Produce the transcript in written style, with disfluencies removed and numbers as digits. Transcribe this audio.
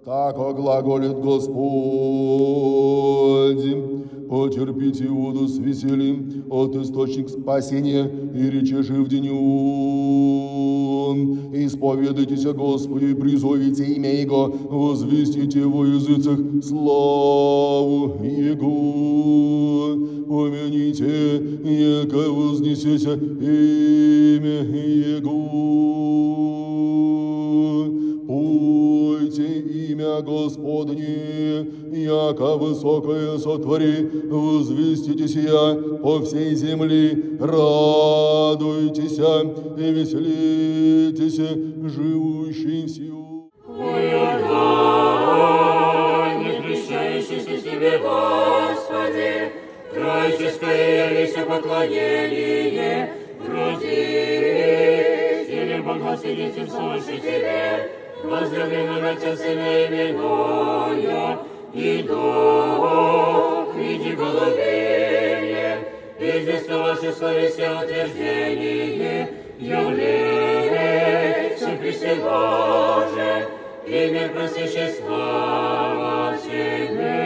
Так глаголит Господь. Потерпите воду с весельем от источник спасения, и рече жив день он. Исповедайтесь о Господе и призовите имя Его, возвестите во языцах славу Его. Помяните, яко вознесеся имя Его. Пойте имя Господне, яко высокое сотвори, возвестите сия по всей земли, радуйтесь и веселитесь, живущий сию. Ой, Иордане, крещающийся тебе, Господи, край чистое явися поклонение, груди, теле Бога свидетель слушай тебе, возлюбленный на тебя сына именуя, и дух, види голубение, известно ваше словеся утверждение, явление, Христе Боже, имя просвящей слава Тебе.